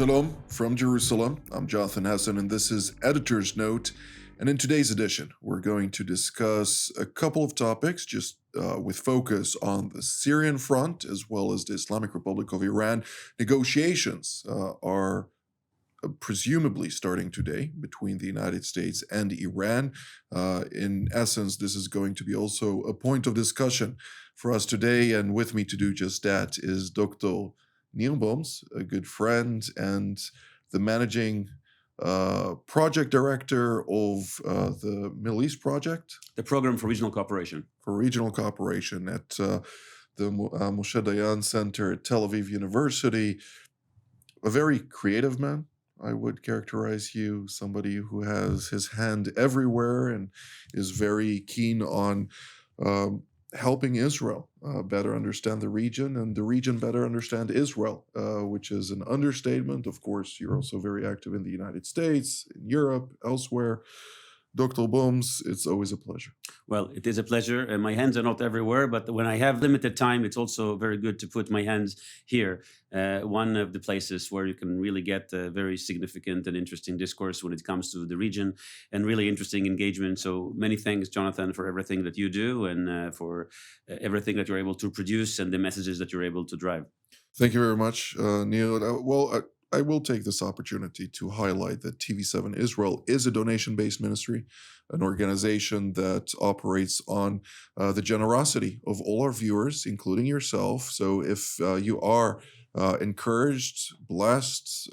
Shalom from Jerusalem. I'm Jonathan Hassan, and this is Editor's Note. And in today's edition, we're going to discuss a couple of topics, just with focus on the Syrian front as well as the Islamic Republic of Iran. Negotiations are presumably starting today between the United States and Iran. In essence, this is going to be also a point of discussion for us today. And with me to do just that is Dr. Nir Boms, a good friend and the managing project director of the Middle East Project. The Program for Regional Cooperation. For Regional Cooperation at the Moshe Dayan Center at Tel Aviv University. A very creative man, I would characterize you, somebody who has his hand everywhere and is very keen on helping Israel better understand the region and the region better understand Israel, which is an understatement. Of course, you're also very active in the United States, in Europe, elsewhere. Dr. Boms, it's always a pleasure. Well, it is a pleasure. My hands are not everywhere, but when I have limited time, it's also very good to put my hands here. One of the places where you can really get a very significant and interesting discourse when it comes to the region and really interesting engagement. So many thanks, Jonathan, for everything that you do and for everything that you're able to produce and the messages that you're able to drive. Thank you very much, Neil. I will take this opportunity to highlight that TV7 Israel is a donation-based ministry, an organization that operates on the generosity of all our viewers, including yourself. So if you are encouraged, blessed,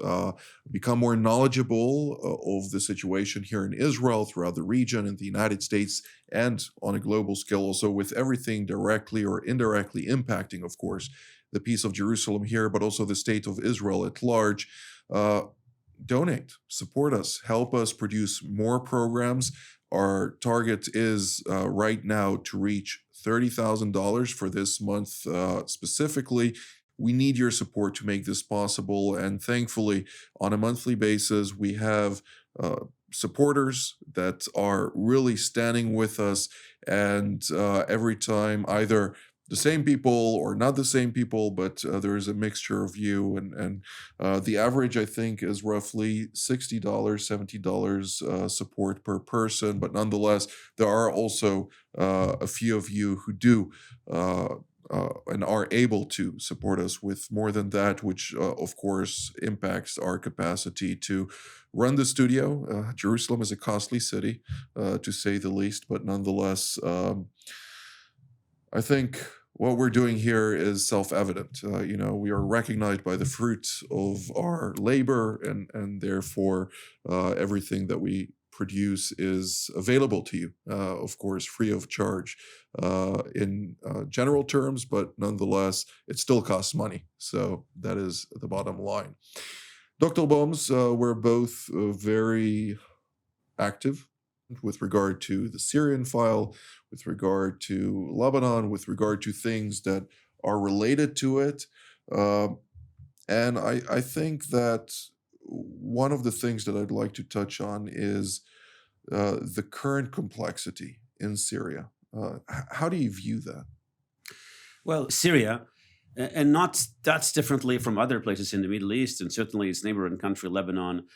become more knowledgeable of the situation here in Israel, throughout the region, in the United States, and on a global scale also, with everything directly or indirectly impacting, of course, the peace of Jerusalem here, but also the state of Israel at large. Donate, support us, help us produce more programs. Our target is right now to reach $30,000 for this month specifically. We need your support to make this possible. And thankfully, on a monthly basis, we have supporters that are really standing with us. And every time, either the same people or not the same people, but there is a mixture of you. And the average, I think, is roughly $60, $70 support per person. But nonetheless, there are also a few of you who do and are able to support us with more than that, which, of course, impacts our capacity to run the studio. Jerusalem is a costly city, to say the least. But nonetheless, I think what we're doing here is self-evident. We are recognized by the fruit of our labor, and therefore everything that we produce is available to you, of course, free of charge in general terms, but nonetheless, it still costs money. So that is the bottom line. Dr. Boms, we're both very active with regard to the Syrian file, with regard to Lebanon, with regard to things that are related to it. And I think that one of the things that I'd like to touch on is the current complexity in Syria. How do you view that? Well, Syria, and not that's differently from other places in the Middle East, and certainly its neighboring country, Lebanon,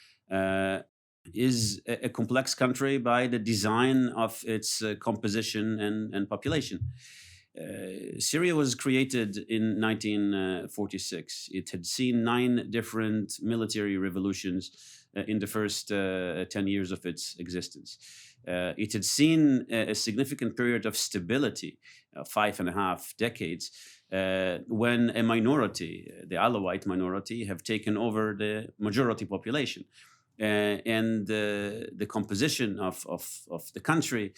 is a complex country by the design of its composition and population. Syria was created in 1946. It had seen 9 different military revolutions in the first 10 years of its existence. It had seen a significant period of stability, 5.5 decades, when a minority, the Alawite minority, have taken over the majority population. And the composition of the country,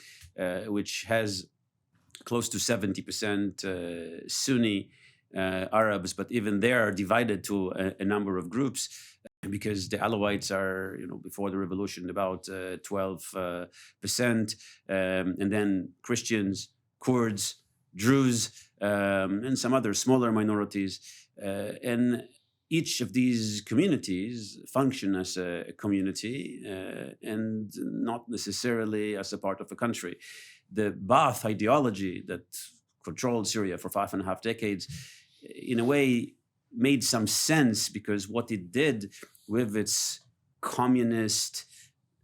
which has close to 70% Sunni Arabs, but even they are divided to a number of groups, because the Alawites are, before the revolution, about 12%, and then Christians, Kurds, Druze, and some other smaller minorities. And each of these communities function as a community and not necessarily as a part of a country. The Ba'ath ideology that controlled Syria for 5.5 decades, in a way, made some sense, because what it did with its communist,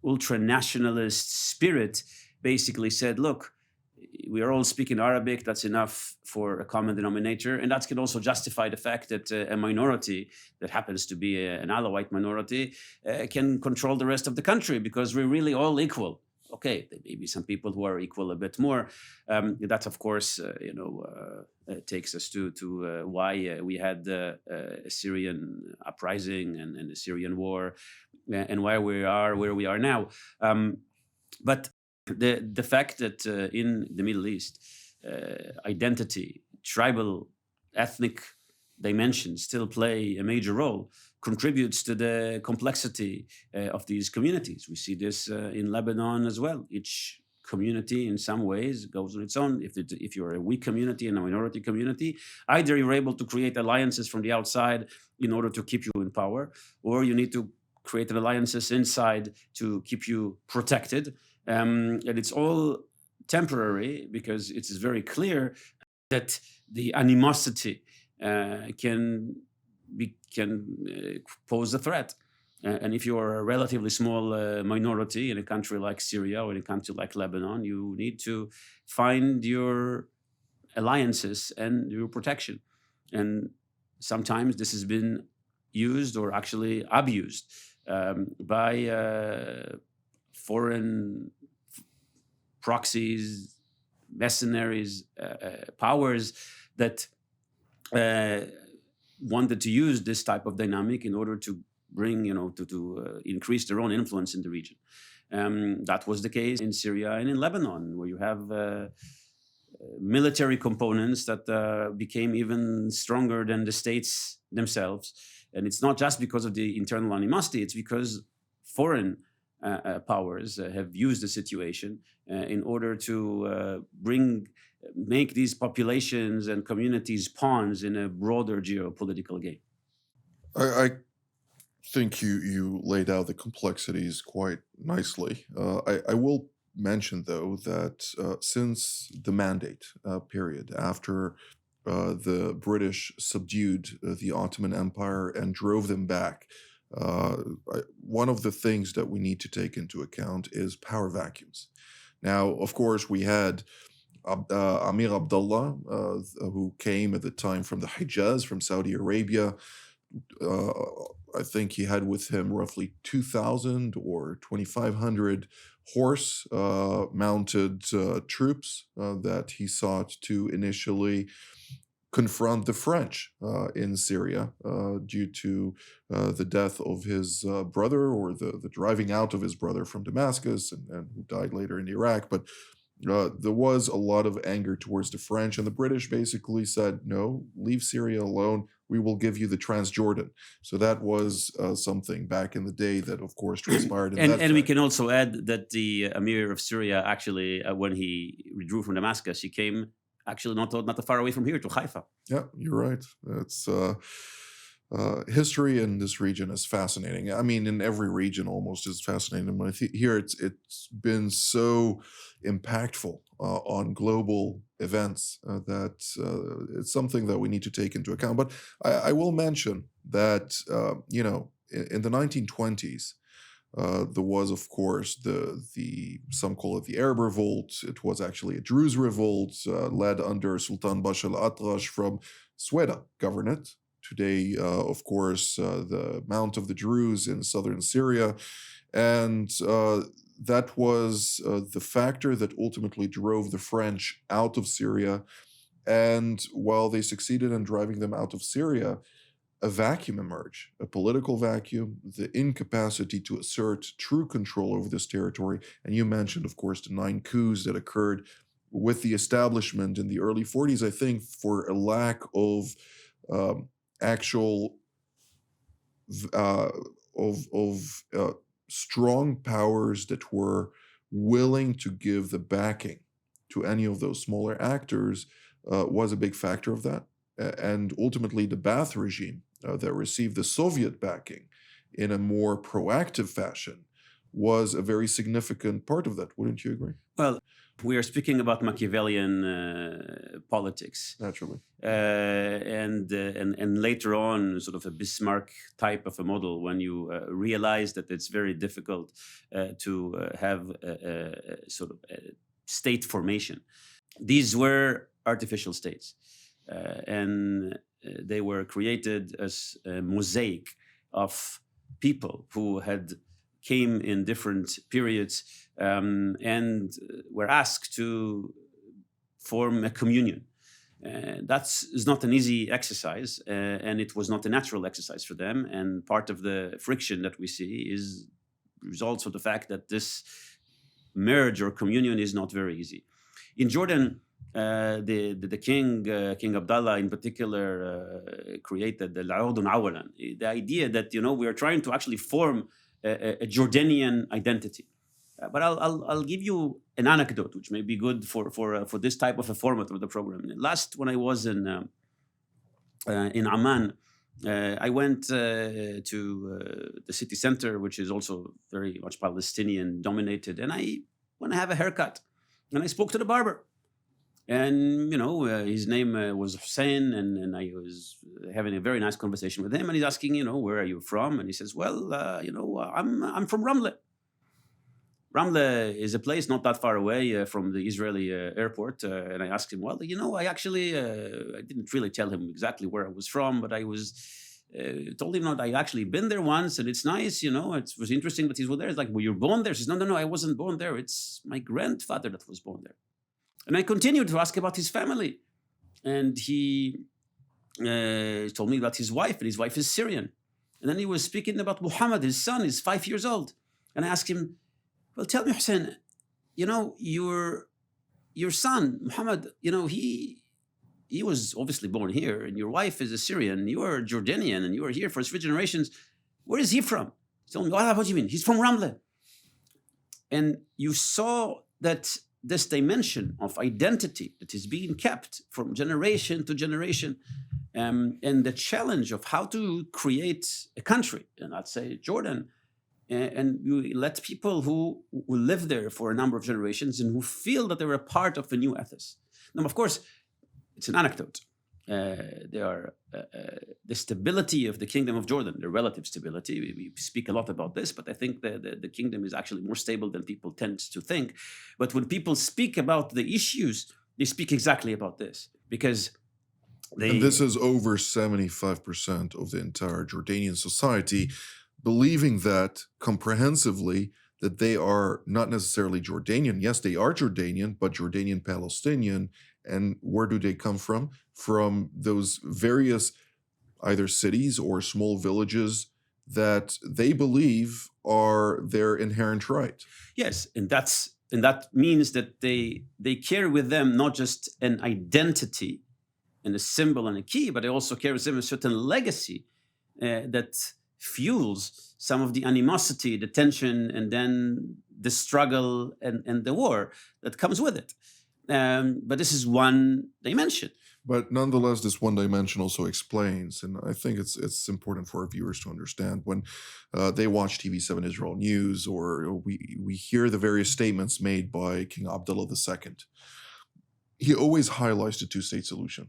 ultra-nationalist spirit, basically said, look, we are all speaking Arabic, that's enough for a common denominator. And that can also justify the fact that a minority that happens to be an Alawite minority can control the rest of the country because we're really all equal. Okay, there may be some people who are equal a bit more. That, of course, takes us to why we had a Syrian uprising and the Syrian war, and why we are where we are now. But the fact that in the Middle East, identity, tribal, ethnic dimensions still play a major role contributes to the complexity of these communities. We see this in Lebanon as well. Each community in some ways goes on its own. If you're a weak community and a minority community, either you're able to create alliances from the outside in order to keep you in power, or you need to create alliances inside to keep you protected. And it's all temporary because it is very clear that the animosity can pose a threat. And if you're a relatively small minority in a country like Syria or in a country like Lebanon, you need to find your alliances and your protection. And sometimes this has been used or actually abused by foreign proxies, mercenaries, powers that wanted to use this type of dynamic in order to bring, to increase their own influence in the region. That was the case in Syria and in Lebanon, where you have military components that became even stronger than the states themselves. And it's not just because of the internal animosity, it's because foreign powers have used the situation in order to make these populations and communities pawns in a broader geopolitical game. I think you laid out the complexities quite nicely. I will mention, though, that since the Mandate period, after the British subdued the Ottoman Empire and drove them back, one of the things that we need to take into account is power vacuums. Now, of course, we had Amir Abdullah, who came at the time from the Hijaz, from Saudi Arabia. I think he had with him roughly 2,000 or 2,500 horse mounted troops that he sought to initially confront the French in Syria due to the death of his brother, or the driving out of his brother from Damascus, and who died later in Iraq. But there was a lot of anger towards the French, and the British basically said, no, leave Syria alone. We will give you the Transjordan. So that was something back in the day that, of course, transpired. And we can also add that the Emir of Syria actually, when he withdrew from Damascus, he came actually not that far away from here, to Haifa. Yeah, you're right. It's history in this region is fascinating. I mean, in every region almost is fascinating. But here it's been so impactful on global events that it's something that we need to take into account. But I will mention that, in the 1920s, there was, of course, some call it the Arab Revolt. It was actually a Druze revolt led under Sultan Bashar al-Atrash from Sweda Governorate. Today, of course, the Mount of the Druze in southern Syria. And that was the factor that ultimately drove the French out of Syria. And while they succeeded in driving them out of Syria, a vacuum emerged, a political vacuum, the incapacity to assert true control over this territory. And you mentioned, of course, the 9 coups that occurred with the establishment in the early 40s, I think, for a lack of actual strong powers that were willing to give the backing to any of those smaller actors was a big factor of that. And ultimately, the Ba'ath regime that received the Soviet backing in a more proactive fashion was a very significant part of that. Wouldn't you agree? Well, we are speaking about Machiavellian politics. Naturally. And later on, sort of a Bismarck type of a model, when you realize that it's very difficult to have a sort of a state formation. These were artificial states, and they were created as a mosaic of people who had came in different periods and were asked to form a communion. That is not an easy exercise, and it was not a natural exercise for them. And part of the friction that we see is results of the fact that this merge or communion is not very easy. In Jordan, the king, King Abdullah in particular, created the La'udun Awalan, the idea that we are trying to actually form a Jordanian identity. But I'll give you an anecdote, which may be good for this type of a format of the program. Last, when I was in Amman, I went to the city center, which is also very much Palestinian dominated, and I want to have a haircut, and I spoke to the barber. And his name was Hussein, and I was having a very nice conversation with him. And he's asking, where are you from? And he says, well, I'm from Ramle. Ramle is a place not that far away from the Israeli airport. And I asked him, well, I actually I didn't really tell him exactly where I was from, but I was told him that I actually been there once, and it's nice. It was interesting that he was there. It's like, well, you're born there? He says, no, I wasn't born there. It's my grandfather that was born there. And I continued to ask about his family. And he told me about his wife, and his wife is Syrian. And then he was speaking about Muhammad, his son, is 5 years old. And I asked him, well, tell me, Hussein, your son, Muhammad, he was obviously born here, and your wife is a Syrian, you are Jordanian, and you are here for 3 generations. Where is he from? He told me, what do you mean? He's from Ramle. And you saw that this dimension of identity that is being kept from generation to generation, and the challenge of how to create a country, and I'd say Jordan, and you let people who will live there for a number of generations and who feel that they're a part of a new ethos. Now, of course, it's an anecdote. The stability of the Kingdom of Jordan, the relative stability, we speak a lot about this, but I think the kingdom is actually more stable than people tend to think. But when people speak about the issues, they speak exactly about this, because and this is over 75% of the entire Jordanian society believing that comprehensively, that they are not necessarily Jordanian. Yes, they are Jordanian, but Jordanian Palestinian. And where do they come from? From those various either cities or small villages that they believe are their inherent right. Yes, and that means that they carry with them not just an identity and a symbol and a key, but they also carry with them a certain legacy that fuels some of the animosity, the tension, and then the struggle and the war that comes with it. But this is one dimension. But nonetheless, this one dimension also explains, and I think it's important for our viewers to understand, when they watch TV7 Israel news, or we hear the various statements made by King Abdullah II, he always highlights the two-state solution.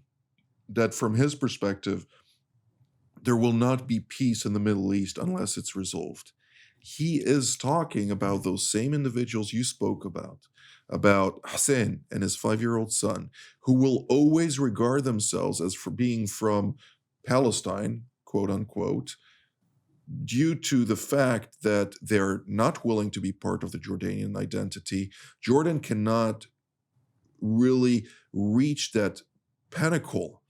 That from his perspective, there will not be peace in the Middle East unless it's resolved. He is talking about those same individuals you spoke about Hussein and his 5-year-old son, who will always regard themselves as for being from Palestine, quote unquote, due to the fact that they're not willing to be part of the Jordanian identity. Jordan cannot really reach that pinnacle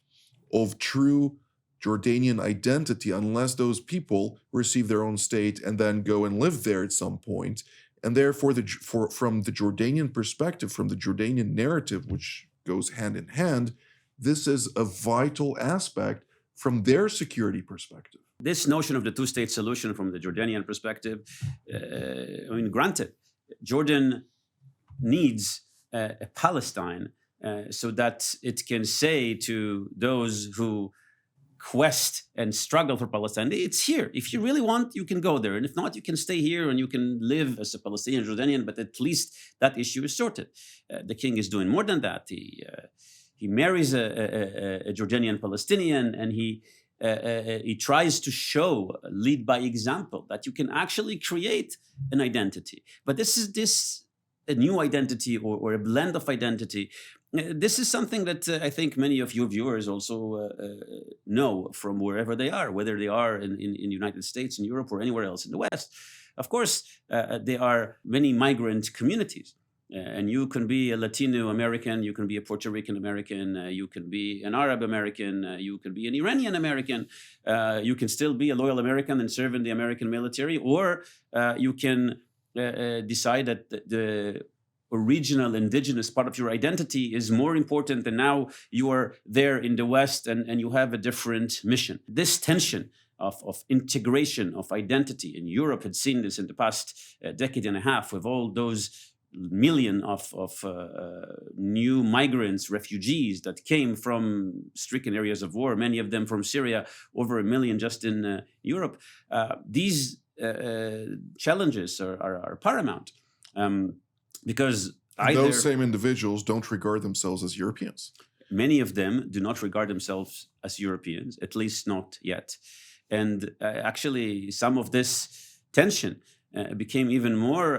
of true Jordanian identity unless those people receive their own state and then go and live there at some point. And therefore, from the Jordanian perspective, from the Jordanian narrative, which goes hand in hand, this is a vital aspect from their security perspective. This notion of the two-state solution from the Jordanian perspective, granted, Jordan needs a Palestine so that it can say to those who quest and struggle for Palestine. It's here. If you really want, you can go there. And if not, you can stay here and you can live as a Palestinian Jordanian, but at least that issue is sorted. The king is doing more than that. He marries a Jordanian Palestinian, and he tries to show, lead by example, that you can actually create an identity. But this is a new identity or a blend of identity. This is something that I think many of your viewers also know from wherever they are, whether they are in the United States, in Europe, or anywhere else in the West. Of course, there are many migrant communities. And you can be a Latino American, you can be a Puerto Rican American, you can be an Arab American, you can be an Iranian American, you can still be a loyal American and serve in the American military, or you can decide that the original indigenous part of your identity is more important, and now you are there in the West and you have a different mission. This tension of integration of identity, and Europe had seen this in the past decade and a half with all those million of new migrants, refugees that came from stricken areas of war, many of them from Syria, over 1 million just in Europe. These challenges are paramount because those same individuals don't regard themselves as Europeans. Many of them do not regard themselves as Europeans, at least not yet. And actually, some of this tension became even more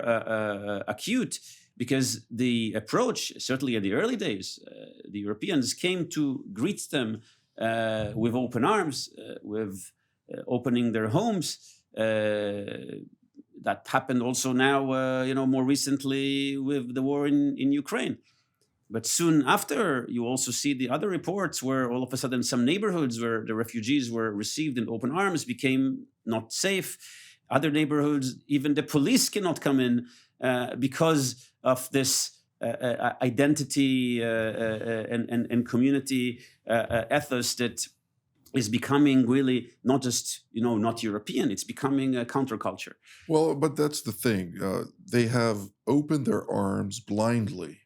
acute because the approach, certainly in the early days, the Europeans came to greet them with open arms, with opening their homes. That happened also now, more recently with the war in Ukraine. But soon after, you also see the other reports where all of a sudden some neighborhoods where the refugees were received in open arms became not safe. Other neighborhoods, even the police cannot come in because of this identity and community ethos that is becoming really not just, not European, it's becoming a counterculture. Well, but that's the thing. They have opened their arms blindly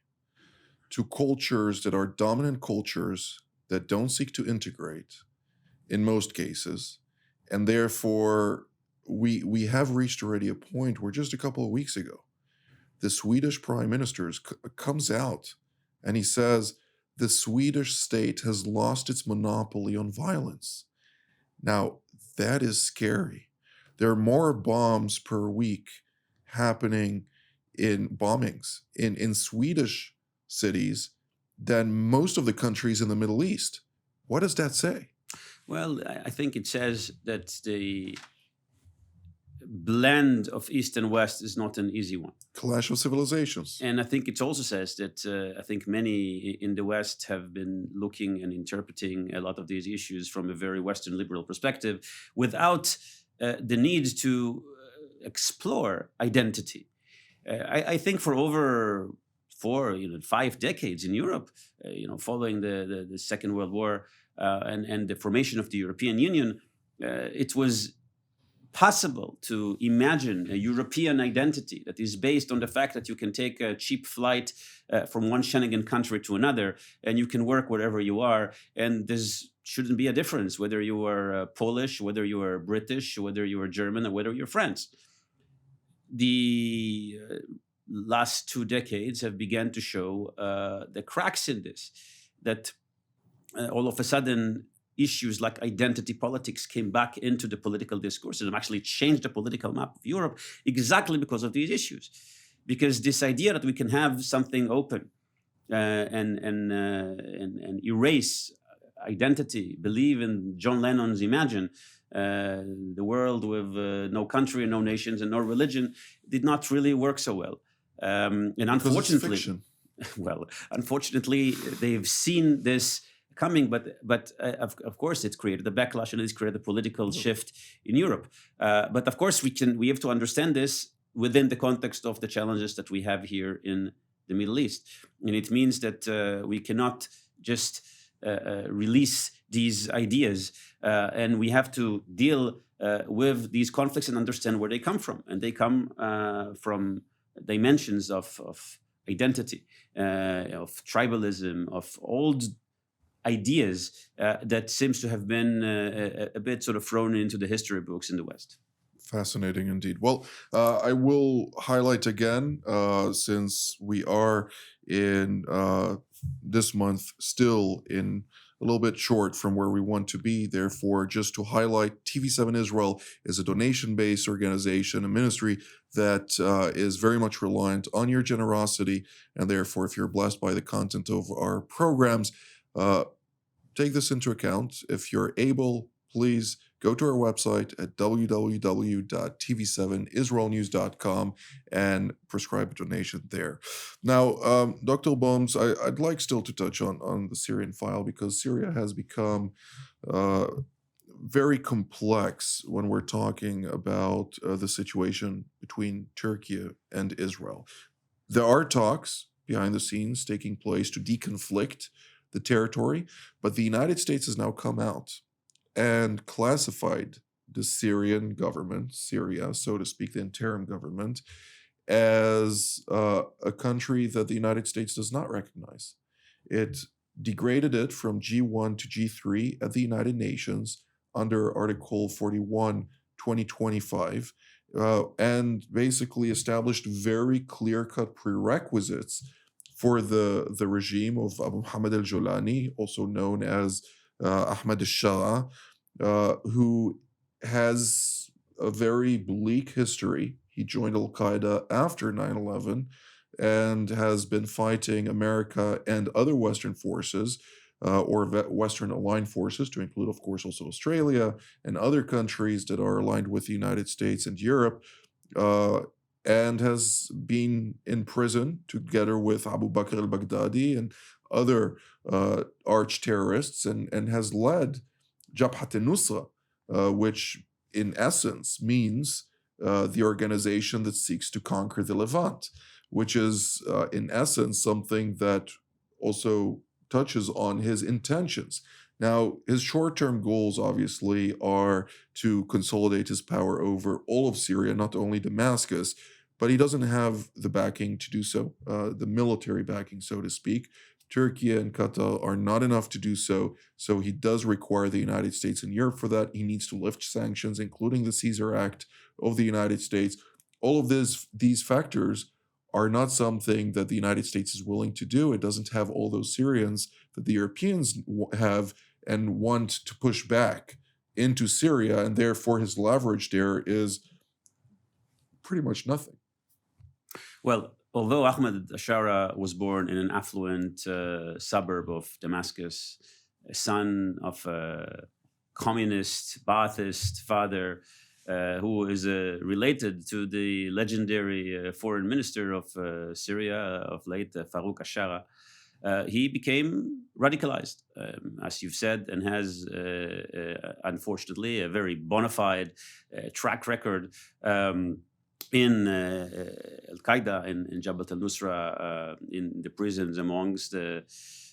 to cultures that are dominant cultures that don't seek to integrate in most cases. And therefore, we have reached already a point where just a couple of weeks ago, the Swedish prime minister comes out and he says, the Swedish state has lost its monopoly on violence. Now, that is scary. There are more bombs per week happening in bombings in Swedish cities than most of the countries in the Middle East. What does that say? Well, I think it says that the blend of East and West is not an easy one. Clash of civilizations. And I think it also says that I think many in the West have been looking and interpreting a lot of these issues from a very Western liberal perspective without the need to explore identity. I think for over 5 decades in Europe, following the Second World War and the formation of the European Union, it was possible to imagine a European identity that is based on the fact that you can take a cheap flight from one Schengen country to another, and you can work wherever you are, and there's shouldn't be a difference whether you are Polish, whether you are British, whether you are German, or whether you're French. The last 2 decades have begun to show the cracks in this, that all of a sudden issues like identity politics came back into the political discourse and actually changed the political map of Europe exactly because of these issues. Because this idea that we can have something open and erase identity, believe in John Lennon's Imagine, the world with no country, no nations, and no religion, did not really work so well. And unfortunately, unfortunately, they've seen this coming, but of course it's created a backlash and it's created a political shift in Europe. But of course we have to understand this within the context of the challenges that we have here in the Middle East. And it means that we cannot just release these ideas and we have to deal with these conflicts and understand where they come from. And they come from dimensions of identity, of tribalism, of old ideas that seems to have been a bit sort of thrown into the history books in the West. Fascinating indeed. Well, I will highlight again, since we are in this month still in a little bit short from where we want to be. Therefore, just to highlight, TV7 Israel is a donation-based organization, a ministry that is very much reliant on your generosity. And therefore, if you're blessed by the content of our programs, take this into account. If you're able, please go to our website at www.tv7israelnews.com and prescribe a donation there. Now, Dr. Boms, I'd like still to touch on the Syrian file, because Syria has become very complex when we're talking about the situation between Turkey and Israel. There are talks behind the scenes taking place to deconflict the territory, but the United States has now come out and classified the Syrian government, Syria, so to speak, the interim government, as a country that the United States does not recognize. It degraded it from G1 to G3 at the United Nations under Article 41, 2025, and basically established very clear-cut prerequisites for the regime of Abu Muhammad al-Jolani, also known as Ahmad al-Shara, who has a very bleak history. He joined al-Qaeda after 9/11 and has been fighting America and other Western forces, or Western aligned forces, to include, of course, also Australia and other countries that are aligned with the United States and Europe, and has been in prison together with Abu Bakr al-Baghdadi and other arch terrorists, and has led Jabhat al-Nusra, which in essence means the organization that seeks to conquer the Levant, which is in essence something that also touches on his intentions. Now, his short-term goals obviously are to consolidate his power over all of Syria, not only Damascus, but he doesn't have the backing to do so, the military backing, so to speak. Turkey and Qatar are not enough to do so, so he does require the United States and Europe for that. He needs to lift sanctions, including the Caesar Act of the United States. All of these factors are not something that the United States is willing to do. It doesn't have all those Syrians that the Europeans have and want to push back into Syria, and therefore his leverage there is pretty much nothing. Well, although Ahmed al-Shara was born in an affluent suburb of Damascus, a son of a communist Ba'athist father, who is related to the legendary foreign minister of Syria of late, Farouk al-Shara, he became radicalized, as you've said, and has, unfortunately, a very bona fide track record in Al-Qaeda, in Jabhat al-Nusra, in the prisons amongst the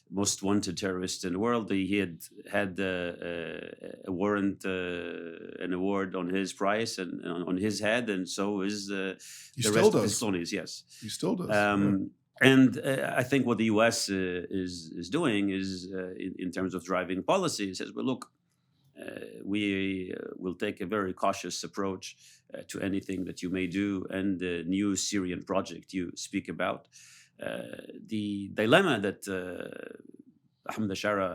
most wanted terrorists in the world. He had a warrant, an award on his price and on his head, and so is the rest of his cronies. Yes, he still does. And I think what the U.S. is doing is, in terms of driving policy, says, well, look, we will take a very cautious approach to anything that you may do, and the new Syrian project you speak about. The dilemma that Ahmed al-Shara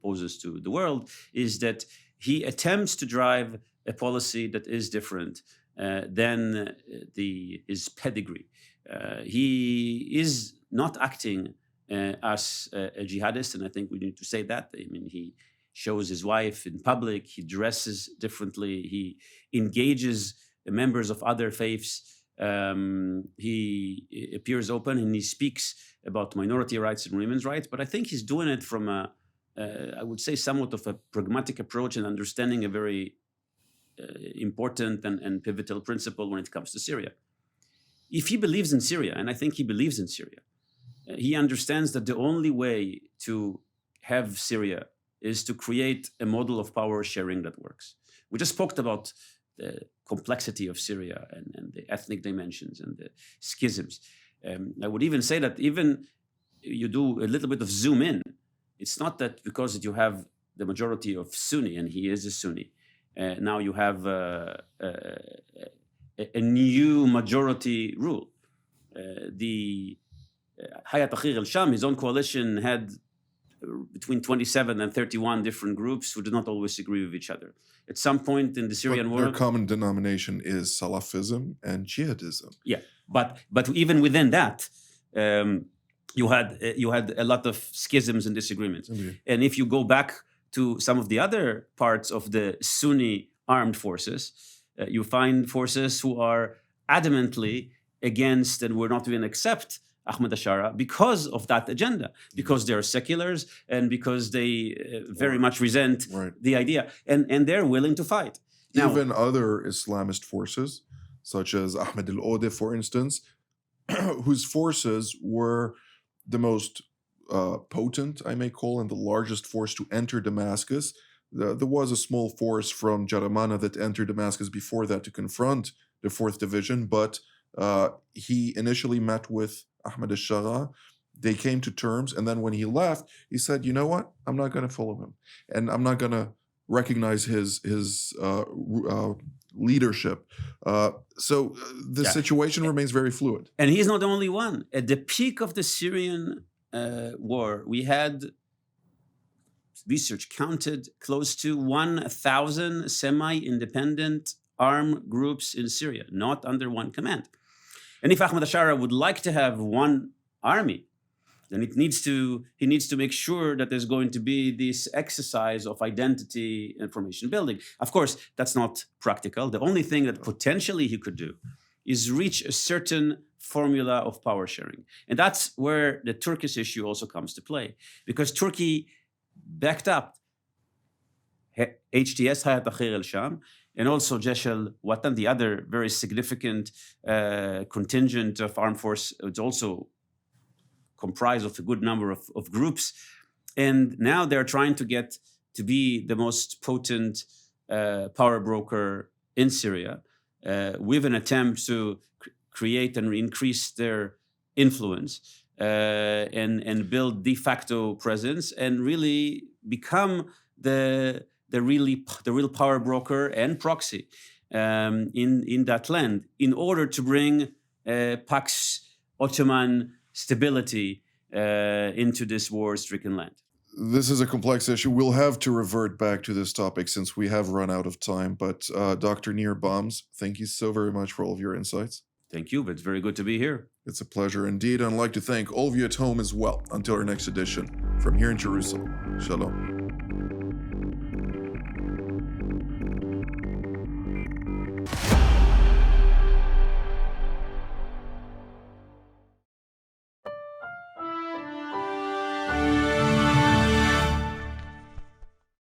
poses to the world is that he attempts to drive a policy that is different than his pedigree. He is not acting as a jihadist, and I think we need to say that. I mean, he shows his wife in public, he dresses differently, he engages members of other faiths, he appears open, and he speaks about minority rights and women's rights. But I think he's doing it from I would say, somewhat of a pragmatic approach and understanding a very important and pivotal principle when it comes to Syria. If he believes in Syria, and I think he believes in Syria, he understands that the only way to have Syria is to create a model of power sharing that works. We just spoke about the complexity of Syria and the ethnic dimensions and the schisms. I would even say that even you do a little bit of zoom in it's not that because you have the majority of Sunni, and he is a Sunni, now you have a new majority rule. The Hayat Tahrir al-Sham, his own coalition, had between 27 and 31 different groups who did not always agree with each other. At some point in the Syrian But war, their common denomination is Salafism and jihadism. yeah, but even within that, you had a lot of schisms and disagreements. Indeed. And if you go back to some of the other parts of the Sunni armed forces, you find forces who are adamantly against and will not even accept Ahmed Ashara because of that agenda, because they're seculars and because they very much resent Right. the idea, and they're willing to fight. Now, Even other Islamist forces, such as Ahmed al-Ode, for instance, whose forces were the most potent, I may call, and the largest force to enter Damascus. There was a small force from Jaramana that entered Damascus before that to confront the 4th Division, but he initially met with Ahmed al-Shara. They came to terms, and then when he left, he said, "You know what? I'm not going to follow him, and I'm not going to recognize his leadership." So the situation remains very fluid. and he's not the only one. At the peak of the Syrian war, we had research counted close to 1,000 semi-independent armed groups in Syria, not under one command. And if Ahmed Ashara would like to have one army, then he needs to make sure that there's going to be this exercise of identity information building. Of course, that's not practical. The only thing that potentially he could do is reach a certain formula of power sharing. And that's where the Turkish issue also comes to play, because Turkey backed up HTS, Hayat Tahrir al-Sham, and also Jaish al-Watan, the other very significant contingent of armed force. It's also comprised of a good number of groups. And now they're trying to get to be the most potent power broker in Syria, with an attempt to create and increase their influence and build de facto presence and really become the real power broker and proxy in that land, in order to bring Pax Ottoman stability into this war-stricken land. This is a complex issue. We'll have to revert back to this topic since we have run out of time. But Dr. Nir Boms, thank you so very much for all of your insights. Thank you. It's very good to be here. It's a pleasure indeed. And I'd like to thank all of you at home as well. Until our next edition, from here in Jerusalem. Shalom.